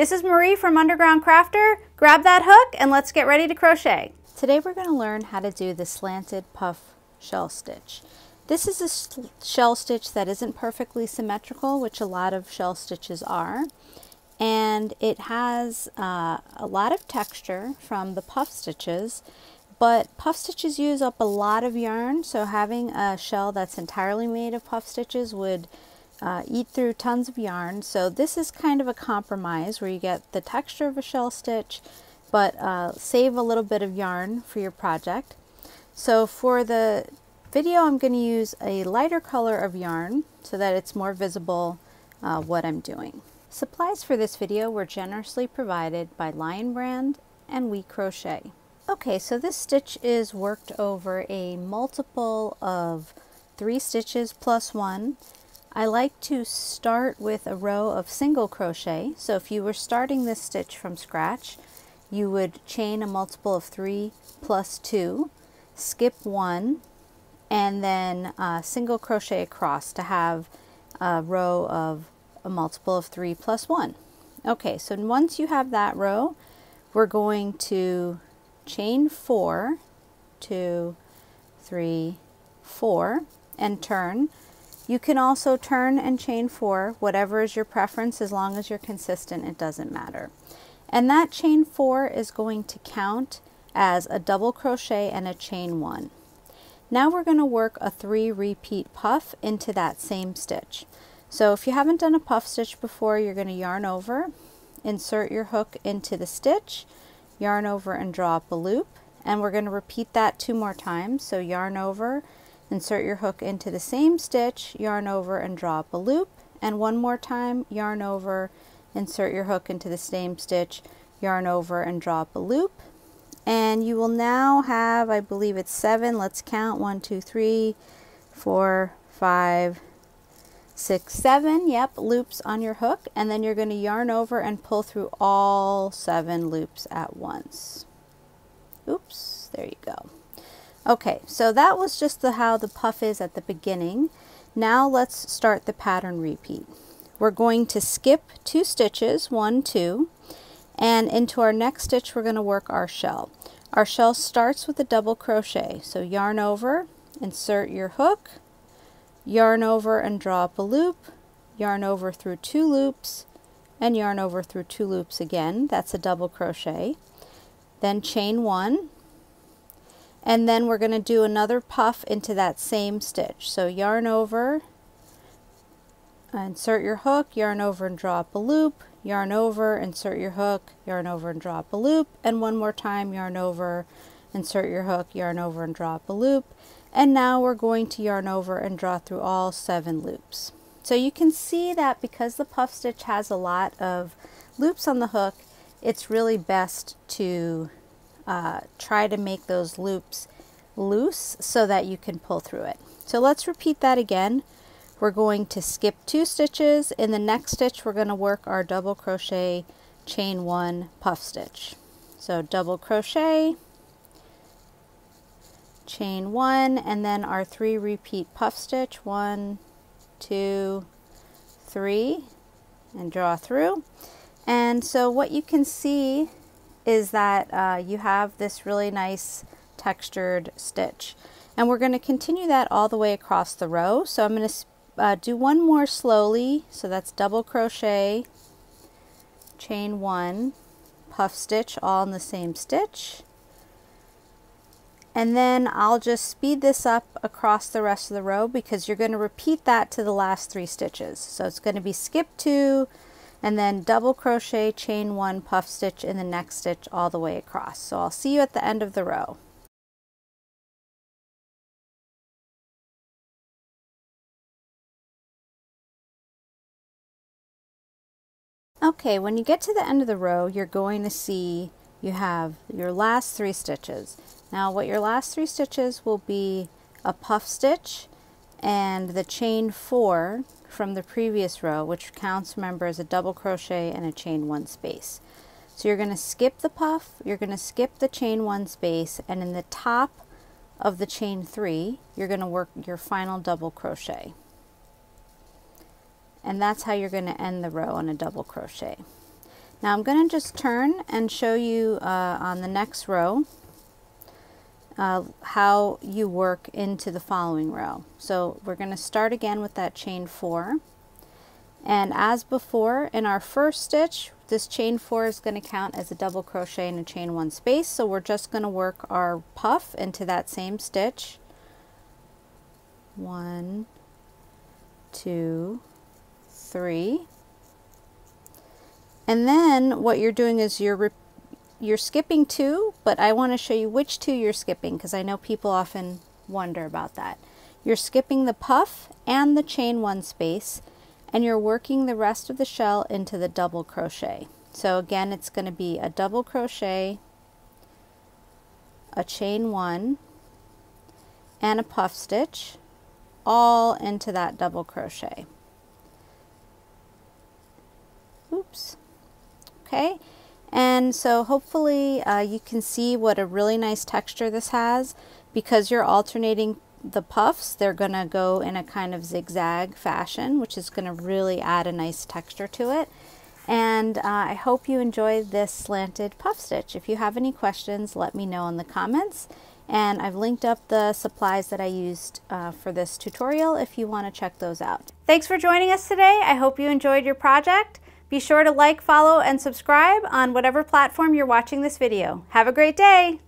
This is Marie from Underground Crafter. Grab that hook and let's get ready to crochet. Today we're going to learn how to do the slanted puff shell stitch. This is a shell stitch that isn't perfectly symmetrical, which a lot of shell stitches are. And it has a lot of texture from the puff stitches, but puff stitches use up a lot of yarn, so having a shell that's entirely made of puff stitches would eat through tons of yarn. So this is kind of a compromise where you get the texture of a shell stitch, but save a little bit of yarn for your project. So for the video, I'm going to use a lighter color of yarn so that it's more visible what I'm doing. Supplies for this video were generously provided by Lion Brand and We Crochet. Okay, so this stitch is worked over a multiple of 3 stitches plus 1. I like to start with a row of single crochet. So if you were starting this stitch from scratch, you would chain a multiple of 3 plus 2, skip 1, and then single crochet across to have a row of a multiple of 3 plus 1. Okay, so once you have that row, we're going to chain 4, 2, 3, 4, and turn. You can also turn and chain 4, whatever is your preference, as long as you're consistent, it doesn't matter. And that chain 4 is going to count as a double crochet and a chain 1. Now we're going to work a 3 repeat puff into that same stitch. So if you haven't done a puff stitch before, you're going to yarn over, insert your hook into the stitch, yarn over and draw up a loop, and we're going to repeat that 2 more times. So yarn over, insert your hook into the same stitch, yarn over and draw up a loop, and 1 more time, yarn over, insert your hook into the same stitch, yarn over and draw up a loop. And you will now have, I believe it's 7, let's count, 1, 2, 3, 4, 5, 6, 7, yep, loops on your hook, and then you're going to yarn over and pull through all 7 loops at once. Oops, there you go. Okay, so that was just how the puff is at the beginning. Now let's start the pattern repeat. We're going to skip 2 stitches, 1, 2, and into our next stitch we're going to work our shell. Our shell starts with a double crochet, so yarn over, insert your hook, yarn over and draw up a loop, yarn over through 2 loops, and yarn over through 2 loops again. That's a double crochet. Then chain 1, and then we're going to do another puff into that same stitch. So yarn over, insert your hook, yarn over and draw up a loop, yarn over, insert your hook, yarn over and draw up a loop, and 1 more time, yarn over, insert your hook, yarn over and draw up a loop. And now we're going to yarn over and draw through all 7 loops. So you can see that because the puff stitch has a lot of loops on the hook, it's really best to try to make those loops loose so that you can pull through it. So let's repeat that again. We're going to skip 2 stitches. In the next stitch we're going to work our double crochet, chain 1, puff stitch. So double crochet, chain 1, and then our 3 repeat puff stitch, 1, 2, 3, and draw through. And so what you can see is that you have this really nice textured stitch, and we're going to continue that all the way across the row. So I'm going to do 1 more slowly. So that's double crochet, chain 1, puff stitch, all in the same stitch. And then I'll just speed this up across the rest of the row because you're going to repeat that to the last 3 stitches. So it's going to be skip 2 and then double crochet, chain 1, puff stitch in the next stitch all the way across. So I'll see you at the end of the row. Okay, when you get to the end of the row, you're going to see you have your last 3 stitches. Now what your last 3 stitches will be a puff stitch and the chain 4 from the previous row, which counts, remember, as a double crochet and a chain 1 space. So you're going to skip the puff, you're going to skip the chain 1 space, and in the top of the chain 3 you're going to work your final double crochet. And that's how you're going to end the row on a double crochet. Now I'm going to just turn and show you on the next row how you work into the following row. So we're going to start again with that chain 4, and as before in our first stitch, this chain 4 is going to count as a double crochet in a chain 1 space, so we're just going to work our puff into that same stitch. 1, 2, 3, and then what you're doing is you're skipping 2, but I want to show you which 2 you're skipping because I know people often wonder about that. You're skipping the puff and the chain 1 space, and you're working the rest of the shell into the double crochet. So again, it's going to be a double crochet, a chain 1, and a puff stitch, all into that double crochet. Oops. Okay. And so hopefully you can see what a really nice texture this has. Because you're alternating the puffs, they're going to go in a kind of zigzag fashion, which is going to really add a nice texture to it. And I hope you enjoyed this slanted puff stitch. If you have any questions, let me know in the comments. And I've linked up the supplies that I used for this tutorial if you want to check those out. Thanks for joining us today. I hope you enjoyed your project. Be sure to like, follow, and subscribe on whatever platform you're watching this video. Have a great day!